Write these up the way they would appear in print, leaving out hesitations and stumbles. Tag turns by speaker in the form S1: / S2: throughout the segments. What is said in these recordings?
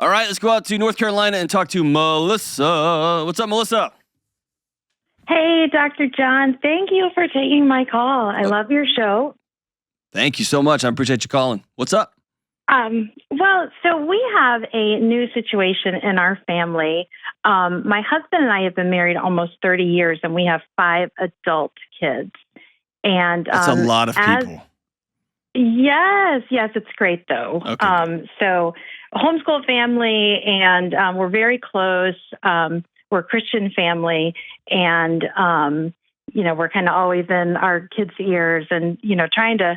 S1: All right, let's go out to North Carolina and talk to Melissa. What's up, Melissa?
S2: Hey, Dr. John. Thank you for taking my call. I love your show.
S1: Thank you so much. I appreciate you calling. What's up?
S2: So we have a new situation in our family. My husband and I have been married almost 30 years, and we have 5 adult kids. And
S1: that's a lot of people.
S2: Yes, it's great though.
S1: Okay.
S2: So homeschool family, and we're very close. We're a Christian family, and we're kind of always in our kids' ears, and trying to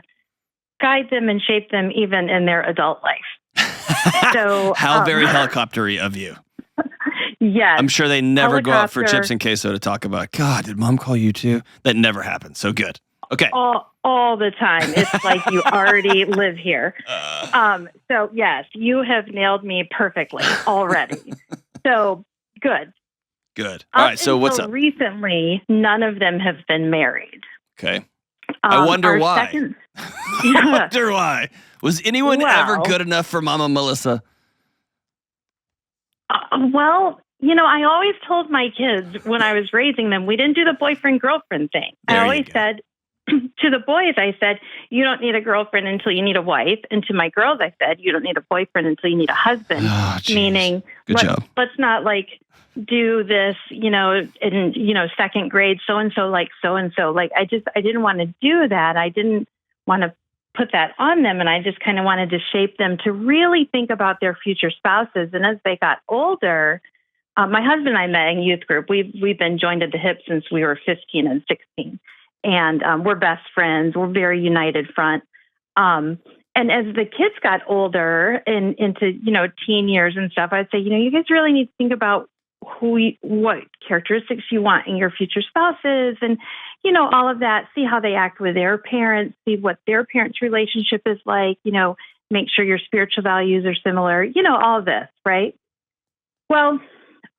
S2: guide them and shape them even in their adult life. So
S1: how very helicopter-y of you.
S2: Yes.
S1: I'm sure they never go out for chips and queso to talk about, God, did mom call you too? That never happens. So good. Okay.
S2: All the time. It's like you already live here. So yes, you have nailed me perfectly already. So good.
S1: Good. All right. So what's up?
S2: Recently, none of them have been married.
S1: Okay. I wonder why. I wonder why. Was anyone ever good enough for Mama Melissa?
S2: I always told my kids when I was raising them, we didn't do the boyfriend-girlfriend thing. I always said to the boys, I said, you don't need a girlfriend until you need a wife. And to my girls, I said, you don't need a boyfriend until you need a husband. Meaning, let's not do this, in, second grade, so-and-so like so-and-so. Like, I didn't want to do that. I didn't want to put that on them. And I just kind of wanted to shape them to really think about their future spouses. And as they got older, my husband and I met in youth group. We've been joined at the hip since we were 15 and 16. And we're best friends. We're very united front. And as the kids got older and into, teen years and stuff, I'd say, you guys really need to think about what characteristics you want in your future spouses, and all of that. See how they act with their parents. See what their parents' relationship is like. Make sure your spiritual values are similar. All of this, right? Well,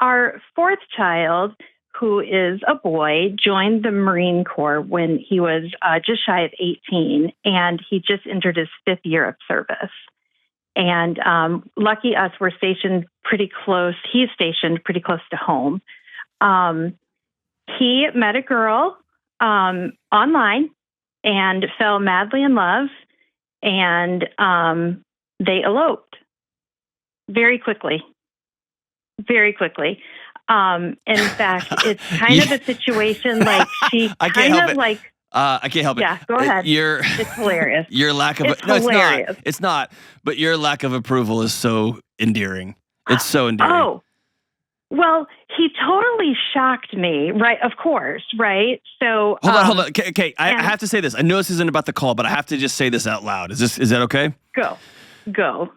S2: our 4th child, who is a boy, joined the Marine Corps when he was just shy of 18, and he just entered his 5th year of service. And lucky us, we're stationed pretty close. He's stationed pretty close to home. He met a girl online and fell madly in love, and they eloped very quickly. Very quickly. In fact, it's kind of a situation like she
S1: I can't help it.
S2: Yeah, go ahead. It's hilarious.
S1: Your lack of it's not. But your lack of approval is so endearing. It's so endearing.
S2: Oh, well, he totally shocked me, right? Of course, right? So
S1: hold on. Okay. I have to say this. I know this isn't about the call, but I have to just say this out loud. Is that okay?
S2: Go.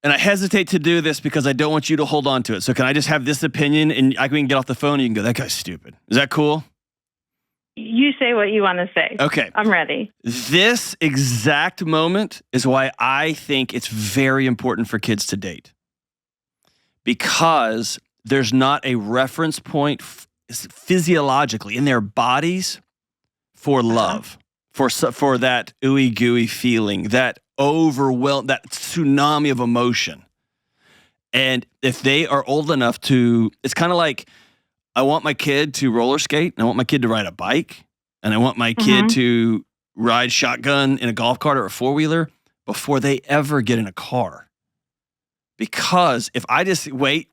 S1: And I hesitate to do this because I don't want you to hold on to it. So can I just have this opinion and I can get off the phone and you can go, that guy's stupid. Is that cool?
S2: You say what you want to say.
S1: Okay.
S2: I'm ready.
S1: This exact moment is why I think it's very important for kids to date. Because there's not a reference point physiologically in their bodies for love, for that ooey gooey feeling, that that tsunami of emotion. And if they are old enough to, it's kind of like, I want my kid to roller skate, and I want my kid to ride a bike, and I want my kid to ride shotgun in a golf cart or a 4-wheeler before they ever get in a car. Because if I just wait,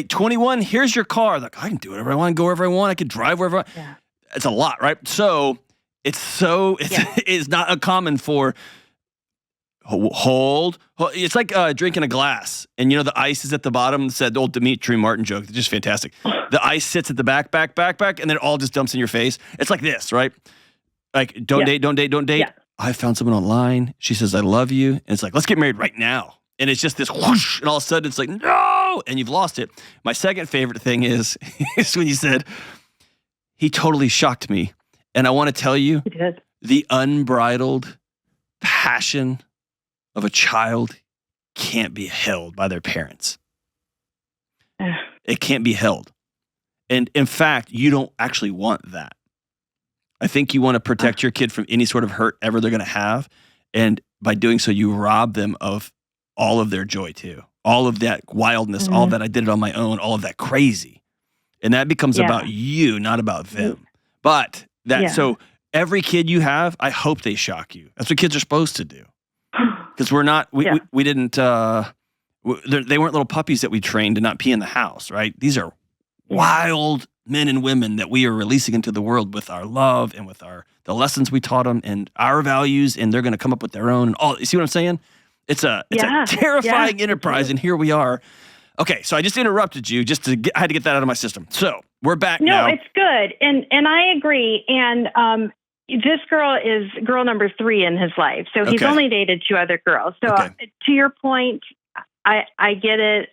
S1: 21, here's your car. Like, I can do whatever I want, go wherever I want, I can drive wherever I want. Yeah. It's a lot, right? So it's not uncommon for hold. It's like drinking a glass, and the ice is at the bottom. It's that old Dimitri Martin joke. It's just fantastic. The ice sits at the back, and then it all just dumps in your face. It's like this, right? Like, don't date. Yeah. I found someone online. She says, I love you. And it's like, let's get married right now. And it's just this whoosh, and all of a sudden it's like, no, and you've lost it. My second favorite thing is when you said, he totally shocked me. And I want to tell you, the unbridled passion of a child can't be held by their parents. It can't be held. And in fact, you don't actually want that. I think you want to protect your kid from any sort of hurt ever they're going to have. And by doing so, you rob them of all of their joy too. all of that wildness, all of that I did it on my own, all of that crazy. And that becomes about you, not about them. But so every kid you have, I hope they shock you. That's what kids are supposed to do. Because we didn't, they weren't little puppies that we trained to not pee in the house, right? These are wild men and women that we are releasing into the world with our love and with the lessons we taught them and our values, and they're going to come up with their own. You see what I'm saying? It's a terrifying enterprise, and here we are. Okay, so I just interrupted you I had to get that out of my system. So we're back now.
S2: No, it's good, and I agree. And this girl is girl number 3 in his life, so he's only dated 2 other girls. So to your point, I get it.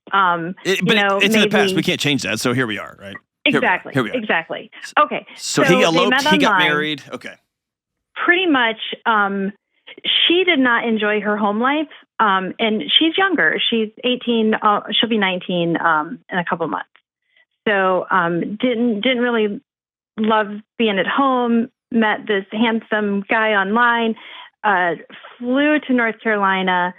S1: It's in the past. We can't change that. So here we are, right?
S2: Exactly.
S1: Here we are.
S2: Exactly. Okay.
S1: So he eloped. He got married. Okay.
S2: Pretty much. She did not enjoy her home life. And she's younger. She's 18. She'll be 19 in a couple of months. So didn't really love being at home. Met this handsome guy online. Flew to North Carolina.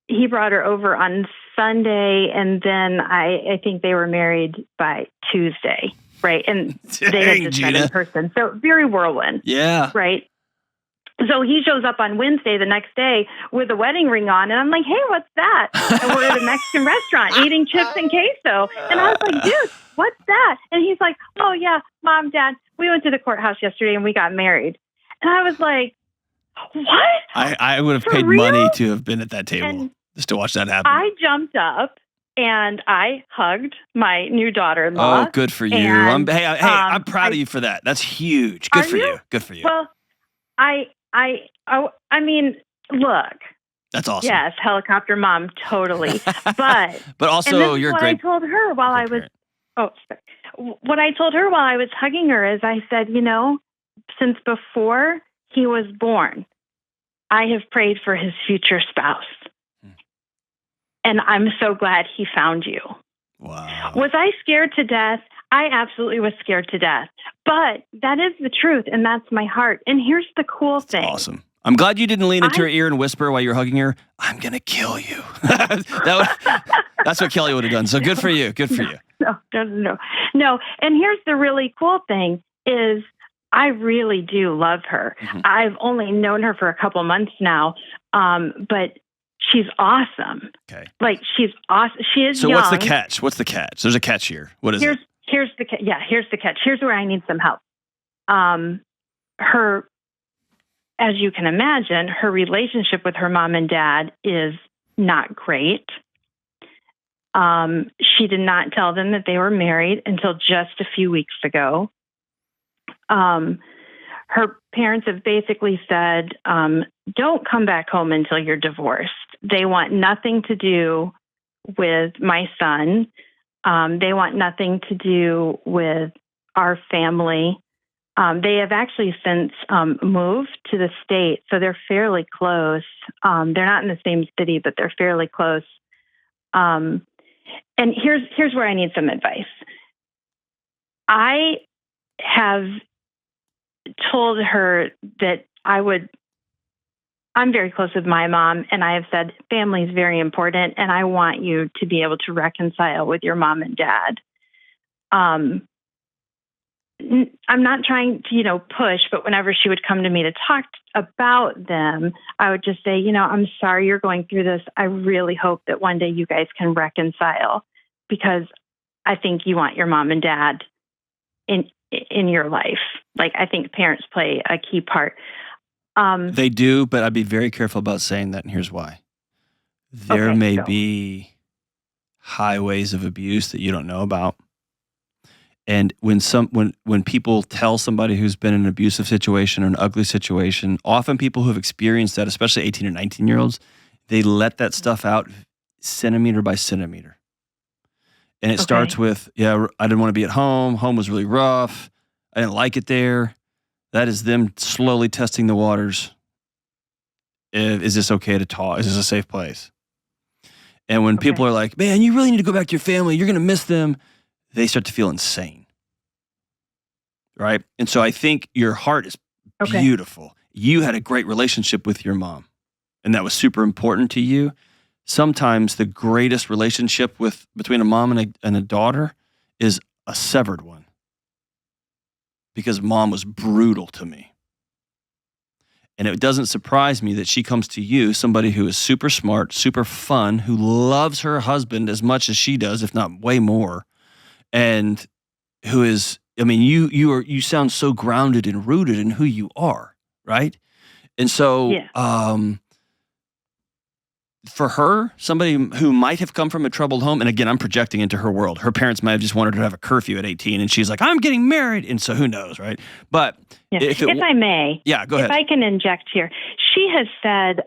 S2: He brought her over on Sunday, and then I think they were married by Tuesday, right? And they had just met in person. So very whirlwind.
S1: Yeah.
S2: Right. So he shows up on Wednesday, the next day, with a wedding ring on. And I'm like, hey, what's that? And we're at a Mexican restaurant eating chips and queso. And I was like, dude, what's that? And he's like, oh, yeah, Mom, Dad, we went to the courthouse yesterday and we got married. And I was like, what?
S1: I would have paid money to have been at that table just to watch that happen.
S2: I jumped up and I hugged my new daughter-in-law.
S1: Oh, good for you. I'm proud of you for that. That's huge. Good for you. Good for you.
S2: Well, I mean, look.
S1: That's awesome.
S2: Yes, helicopter mom, totally. But
S1: also, you're
S2: what
S1: great.
S2: I told her while I was what I told her while I was hugging her is I said, since before he was born, I have prayed for his future spouse. And I'm so glad he found you.
S1: Wow.
S2: Was I scared to death? I absolutely was scared to death. But that is the truth, and that's my heart. And here's the cool thing.
S1: Awesome. I'm glad you didn't lean into her ear and whisper while you're hugging her, I'm going to kill you. That's what Kelly would have done. So good for you. Good for you.
S2: No. And here's the really cool thing is I really do love her. Mm-hmm. I've only known her for a couple months now, but she's awesome.
S1: Okay.
S2: Like, she's awesome. She is young.
S1: So what's the catch? What's the catch? There's a catch here. What is it?
S2: Here's the catch. Here's where I need some help. Her, as you can imagine, her relationship with her mom and dad is not great. She did not tell them that they were married until just a few weeks ago. Her parents have basically said, don't come back home until you're divorced. They want nothing to do with my son. They want nothing to do with our family. They have actually since moved to the state, so they're fairly close. They're not in the same city, but they're fairly close. And here's where I need some advice. I have told her that I'm very close with my mom, and I have said family is very important, and I want you to be able to reconcile with your mom and dad. I'm not trying to, push, but whenever she would come to me to talk about them, I would just say, I'm sorry you're going through this. I really hope that one day you guys can reconcile, because I think you want your mom and dad in your life. Like, I think parents play a key part.
S1: They do, but I'd be very careful about saying that, and here's why. There may be highways of abuse that you don't know about. And when people tell somebody who's been in an abusive situation or an ugly situation, often people who have experienced that, especially 18 or 19-year-olds, they let that stuff out centimeter by centimeter. And it starts with, I didn't want to be at home. Home was really rough. I didn't like it there. That is them slowly testing the waters. Is this okay to talk? Is this a safe place? And when people are like, man, you really need to go back to your family. You're going to miss them. They start to feel insane. Right? And so I think your heart is beautiful. You had a great relationship with your mom, and that was super important to you. sometimes the greatest relationship between a mom and a daughter is a severed one. Because mom was brutal to me. And it doesn't surprise me that she comes to you, somebody who is super smart, super fun, who loves her husband as much as she does, if not way more, and who is, I mean, you sound so grounded and rooted in who you are, right? And so, for her, somebody who might have come from a troubled home, and again, I'm projecting into her world. Her parents might have just wanted her to have a curfew at 18, and she's like, I'm getting married. And so who knows, right? But
S2: if I may.
S1: Yeah, go ahead.
S2: If I can inject here. She has said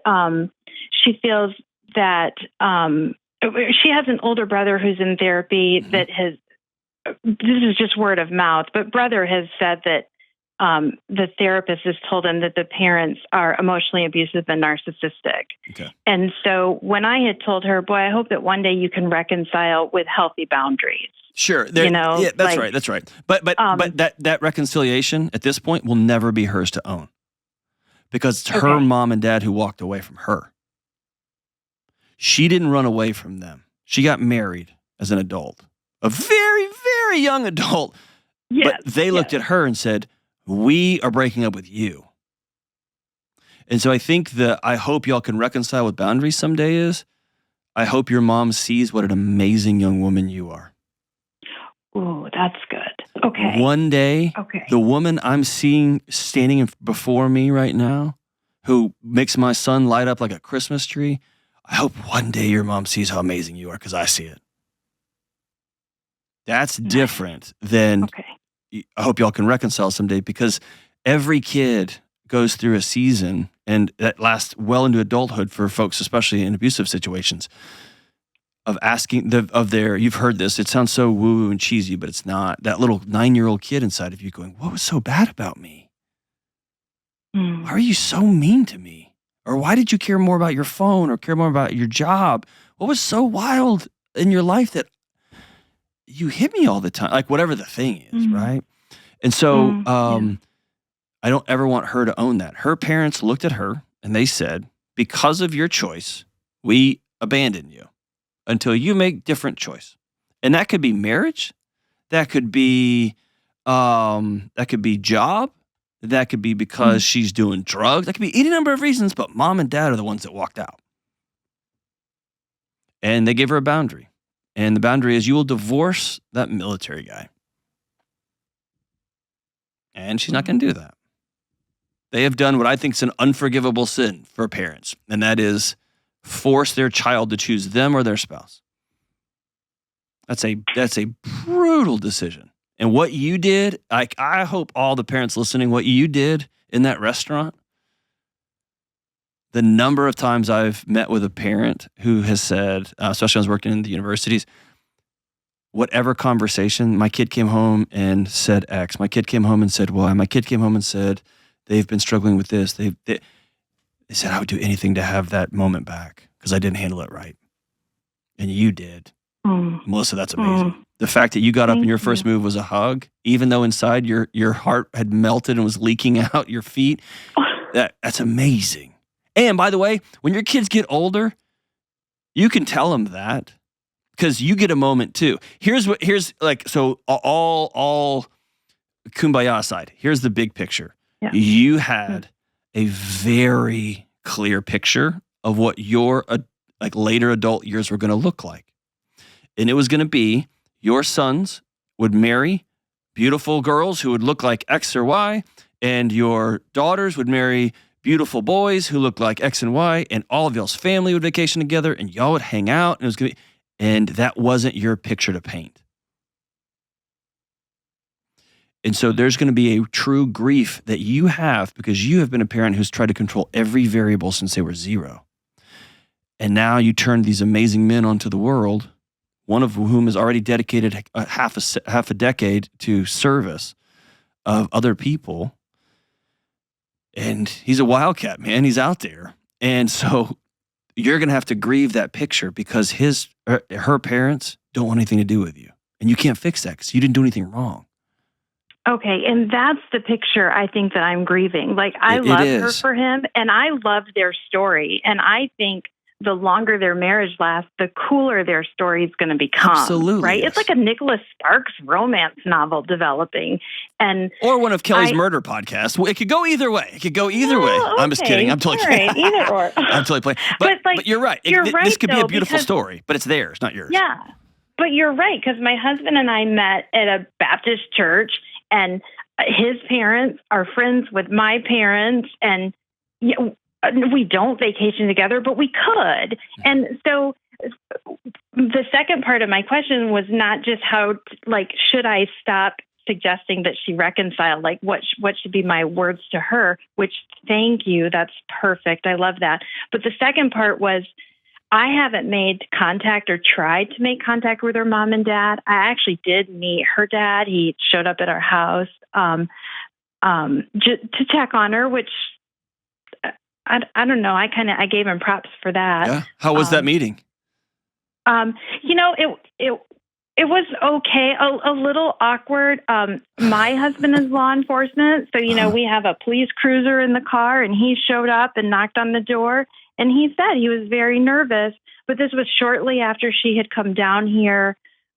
S2: she feels that she has an older brother who's in therapy that has, this is just word of mouth, but brother has said that the therapist has told him that the parents are emotionally abusive and narcissistic.
S1: Okay. And
S2: so when I had told her, boy, I hope that one day you can reconcile with healthy boundaries.
S1: Sure. That's right. That's right. But that reconciliation at this point will never be hers to own. Because it's her mom and dad who walked away from her. She didn't run away from them. She got married as an adult. A very, very young adult. Yes, but they looked at her and said, we are breaking up with you. And so I think I hope y'all can reconcile with boundaries someday is, I hope your mom sees what an amazing young woman you are.
S2: Ooh, that's good. Okay.
S1: One day, the woman I'm seeing standing before me right now, who makes my son light up like a Christmas tree, I hope one day your mom sees how amazing you are, because I see it. That's different than... I hope y'all can reconcile someday, because every kid goes through a season, and that lasts well into adulthood for folks, especially in abusive situations, of asking you've heard this, it sounds so woo and cheesy, but it's not, that little 9-year-old kid inside of you going, what was so bad about me? Why are you so mean to me? Or why did you care more about your phone or care more about your job? What was so wild in your life that you hit me all the time, like whatever the thing is, right? And so I don't ever want her to own that. Her parents looked at her and they said, because of your choice, we abandon you until you make different choice. And that could be marriage. That could be job. That could be because she's doing drugs. That could be any number of reasons, but mom and dad are the ones that walked out. And they gave her a boundary. And the boundary is, you will divorce that military guy. And she's not going to do that. They have done what I think is an unforgivable sin for parents, and that is force their child to choose them or their spouse. That's a brutal decision. And what you did, I hope all the parents listening, what you did in that restaurant, the number of times I've met with a parent who has said, especially when I was working in the universities, whatever conversation, my kid came home and said X, my kid came home and said Y, my kid came home and said they've been struggling with this. They said I would do anything to have that moment back because I didn't handle it right. And you did. Melissa, that's amazing. The fact that you got up and your first move was a hug, even though inside your heart had melted and was leaking out your feet, that's amazing. And by the way, when your kids get older, you can tell them that because you get a moment too. So all kumbaya aside, here's the big picture. Yeah. You had a very clear picture of what your later adult years were going to look like. And it was going to be your sons would marry beautiful girls who would look like X or Y, and your daughters would marry beautiful boys who looked like X and Y, and all of y'all's family would vacation together, and y'all would hang out, and it was going to be, and that wasn't your picture to paint. And so there's going to be a true grief that you have because you have been a parent who's tried to control every variable since they were 0. And now you turn these amazing men onto the world, one of whom has already dedicated half a decade to service of other people. And he's a wildcat, man. He's out there. And so you're going to have to grieve that picture because her parents don't want anything to do with you. And you can't fix that because you didn't do anything wrong.
S2: Okay, and that's the picture I think that I'm grieving. Like, I love her for him, and I love their story. And I think the longer their marriage lasts, the cooler their story is going to become.
S1: Absolutely,
S2: right?
S1: yes.
S2: It's like a Nicholas Sparks romance novel developing,
S1: or one of Kelly's murder podcasts. It could go either way. Way.
S2: Okay.
S1: I'm just kidding. I'm totally kidding.
S2: Right. Either or.
S1: I'm totally playing. But you're right. This could be a beautiful story, but it's theirs, not yours.
S2: Yeah, but you're right, because my husband and I met at a Baptist church, and his parents are friends with my parents, and we don't vacation together, but we could. And so the second part of my question was not just how, should I stop suggesting that she reconcile? What should be my words to her? Which, thank you, that's perfect. I love that. But the second part was, I haven't made contact or tried to make contact with her mom and dad. I actually did meet her dad. He showed up at our house to check on her, which I don't know. I gave him props for that.
S1: Yeah. How was that meeting?
S2: It was okay. A little awkward. My husband is law enforcement, so we have a police cruiser in the car, and he showed up and knocked on the door, and he said he was very nervous. But this was shortly after she had come down here,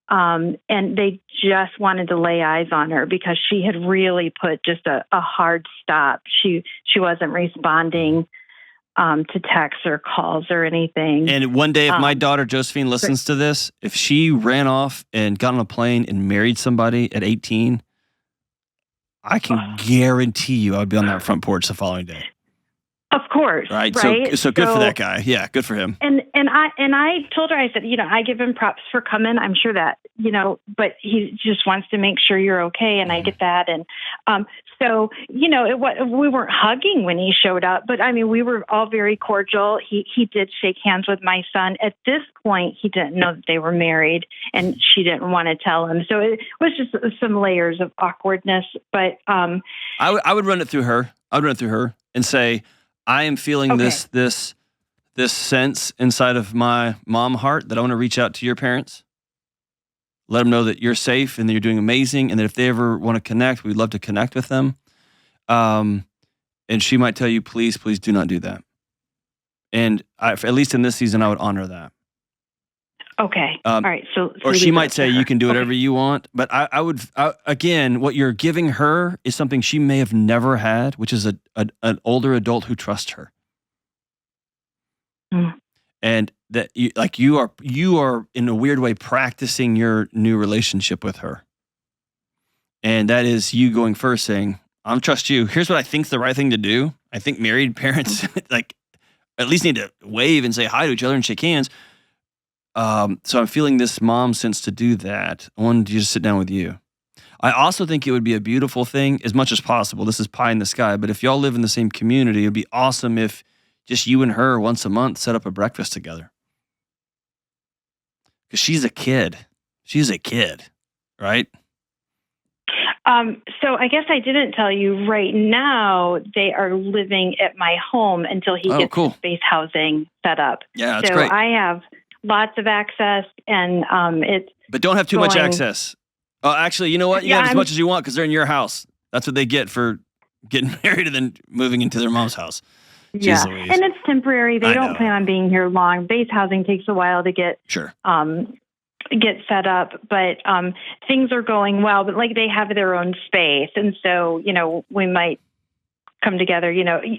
S2: and they just wanted to lay eyes on her because she had really put just a hard stop. She wasn't responding to texts or calls or anything.
S1: And one day, if my daughter Josephine listens to this, if she ran off and got on a plane and married somebody at 18, I can guarantee you I would be on that front porch the following day.
S2: Of course,
S1: right?
S2: Right?
S1: So good for that guy. Yeah, good for him.
S2: And I told her, I said, I give him props for coming. I'm sure that, but he just wants to make sure you're okay, and I get that. And so we weren't hugging when he showed up, but I mean, we were all very cordial. He did shake hands with my son. At this point, he didn't know that they were married, and she didn't want to tell him. So it was just some layers of awkwardness. But
S1: I would run it through her. I would run it through her and say, I am feeling this sense inside of my mom heart that I want to reach out to your parents. Let them know that you're safe and that you're doing amazing, and that if they ever want to connect, we'd love to connect with them. And she might tell you, please do not do that. And at least in this season, I would honor that.
S2: Okay. All right. So
S1: or she might say you can do whatever you want, but I would again, what you're giving her is something she may have never had, which is an older adult who trusts her, and that you are in a weird way practicing your new relationship with her, and that is you going first, saying, "I'm trust you. Here's what I think's the right thing to do. I think married parents at least need to wave and say hi to each other and shake hands." So I'm feeling this mom sense to do that. I wanted to just sit down with you. I also think it would be a beautiful thing, as much as possible. This is pie in the sky, but if y'all live in the same community, it'd be awesome if just you and her once a month set up a breakfast together. Because she's a kid. She's a kid, right?
S2: So I guess I didn't tell you, right now they are living at my home until he gets his space housing set up.
S1: Yeah, that's great.
S2: So I have lots of access, and
S1: but don't have too much access. Oh, actually, you know what? You have as much as you want because they're in your house. That's what they get for getting married and then moving into their mom's house.
S2: Yeah, and it's temporary. They don't plan on being here long. Base housing takes a while to get set up, but things are going well. But they have their own space, and so we might come together.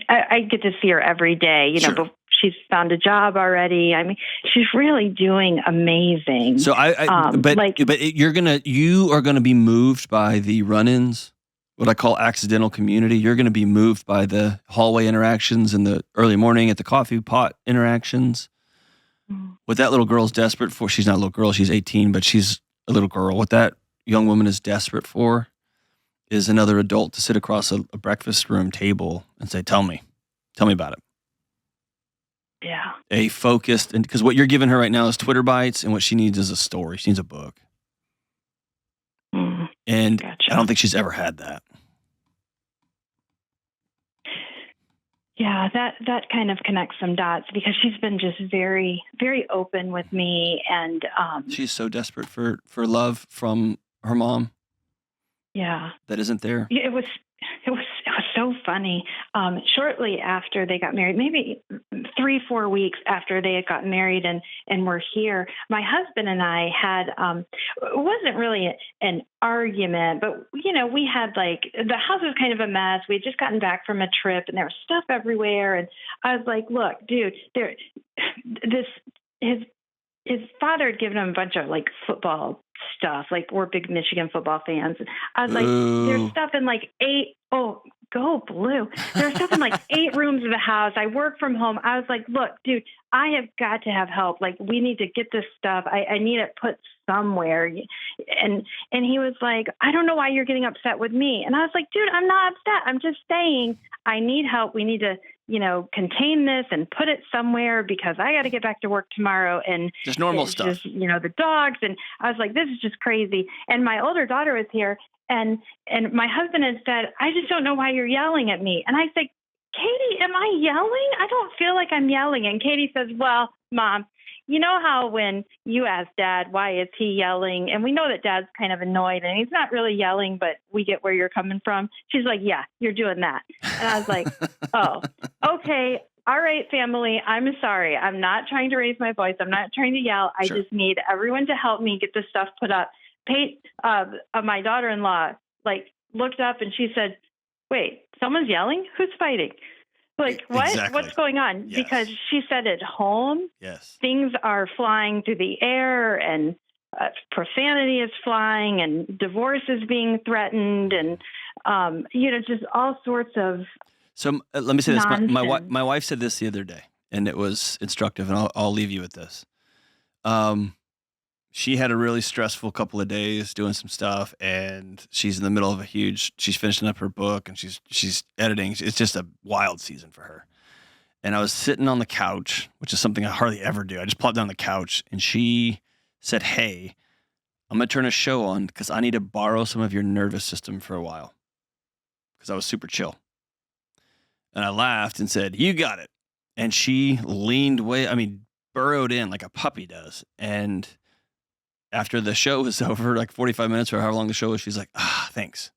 S2: I get to see her every day. But she's found a job already. I mean, she's really doing amazing.
S1: So you are gonna be moved by the run-ins, what I call accidental community. You're gonna be moved by the hallway interactions in the early morning at the coffee pot interactions. What that little girl's desperate for, she's not a little girl, she's 18, but she's a little girl. What that young woman is desperate for is another adult to sit across a breakfast room table and say, tell me about it.
S2: Yeah.
S1: A focused, and because what you're giving her right now is Twitter bites, and what she needs is a story. She needs a book. And gotcha. I don't think she's ever had that.
S2: Yeah, that kind of connects some dots because she's been just very, very open with me, and
S1: she's so desperate for love from her mom.
S2: Yeah,
S1: that isn't there.
S2: It was so funny. Shortly after they got married, maybe 3-4 weeks after they had gotten married and were here, my husband and I had, it wasn't really an argument, but, we had the house was kind of a mess. We had just gotten back from a trip and there was stuff everywhere. And I was like, look, dude, his father had given him a bunch of football stuff. We're big Michigan football fans. I was like, there's stuff in go Blue. There's stuff in 8 rooms of the house. I work from home. I was like, look, dude, I have got to have help. We need to get this stuff. I need it put somewhere. And he was like, I don't know why you're getting upset with me. And I was like, dude, I'm not upset. I'm just saying I need help. We need to, contain this and put it somewhere because I got to get back to work tomorrow. And
S1: just normal stuff,
S2: just, the dogs. And I was like, this is just crazy. And my older daughter was here and my husband had said, I just don't know why you're yelling at me. And I said, Katie, am I yelling? I don't feel like I'm yelling. And Katie says, well, Mom, you know how when you ask Dad, why is he yelling? And we know that Dad's kind of annoyed and he's not really yelling, but we get where you're coming from. She's like, yeah, you're doing that. And I was like, oh, okay. All right, family. I'm sorry. I'm not trying to raise my voice. I'm not trying to yell. I just need everyone to help me get this stuff put up. My daughter-in-law, looked up and she said, wait, someone's yelling? Who's fighting? What?
S1: Exactly.
S2: What's going on?
S1: Yes.
S2: Because she said at home,
S1: yes,
S2: things are flying through the air and profanity is flying and divorce is being threatened and, just all sorts of
S1: So let me say this.
S2: nonsense.
S1: My wife said this the other day, and it was instructive, and I'll leave you with this. She had a really stressful couple of days doing some stuff, and she's in the middle of she's finishing up her book, and she's editing. It's just a wild season for her. And I was sitting on the couch, which is something I hardly ever do. I just plopped down on the couch, and she said, hey, I'm going to turn a show on because I need to borrow some of your nervous system for a while because I was super chill. And I laughed and said, you got it. And she leaned burrowed in like a puppy does. And after the show was over, 45 minutes or however long the show was, she's like, thanks.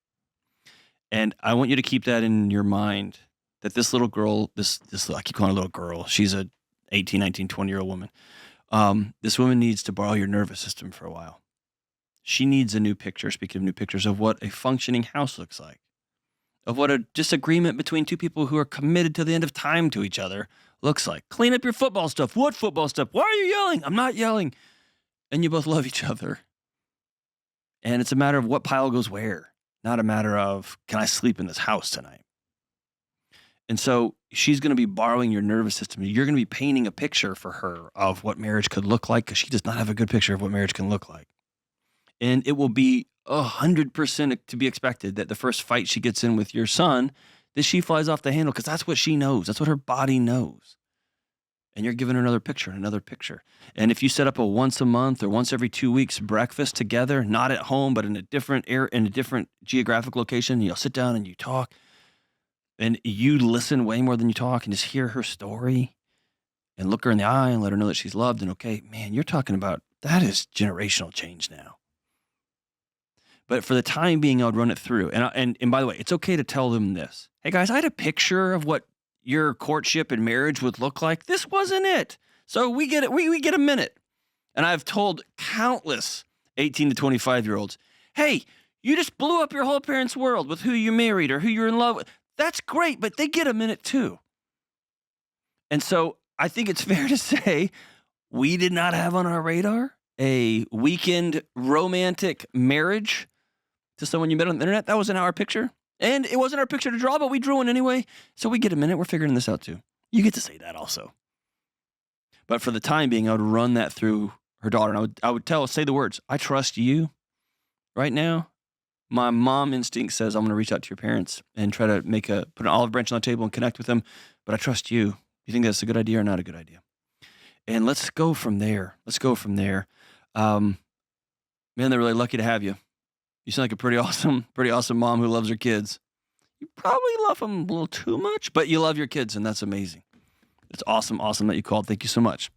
S1: And I want you to keep that in your mind that this little girl, I keep calling her a little girl. She's a 18, 19, 20-year-old woman. This woman needs to borrow your nervous system for a while. She needs a new picture, speaking of new pictures, of what a functioning house looks like, of what a disagreement between two people who are committed to the end of time to each other looks like. Clean up your football stuff. What football stuff? Why are you yelling? I'm not yelling. And you both love each other. And it's a matter of what pile goes where, not a matter of, can I sleep in this house tonight? And so she's going to be borrowing your nervous system. You're going to be painting a picture for her of what marriage could look like because she does not have a good picture of what marriage can look like. And it will be 100% to be expected that the first fight she gets in with your son, that she flies off the handle because that's what she knows. That's what her body knows. And you're giving her another picture and another picture. And if you set up a once a month or once every 2 weeks breakfast together, not at home, but in a different geographic location, you'll sit down and you talk and you listen way more than you talk and just hear her story and look her in the eye and let her know that she's loved and okay, man, you're talking about, that is generational change now. But for the time being, I would run it through. And by the way, it's okay to tell them this. Hey guys, I had a picture of what your courtship and marriage would look like. This wasn't it. So we get it. We get a minute. And I've told countless 18 to 25-year-olds, hey, you just blew up your whole parents' world with who you married or who you're in love with. That's great, but they get a minute too. And so I think it's fair to say we did not have on our radar a weekend romantic marriage to someone you met on the internet. That wasn't our picture. And it wasn't our picture to draw, but we drew one anyway. So we get a minute. We're figuring this out too. You get to say that also. But for the time being, I would run that through her daughter. And I would say the words, I trust you right now. My mom instinct says I'm going to reach out to your parents and try to put an olive branch on the table and connect with them. But I trust you. You think that's a good idea or not a good idea? And let's go from there. Man, they're really lucky to have you. You sound like a pretty awesome mom who loves her kids. You probably love them a little too much, but you love your kids, and that's amazing. It's awesome that you called. Thank you so much.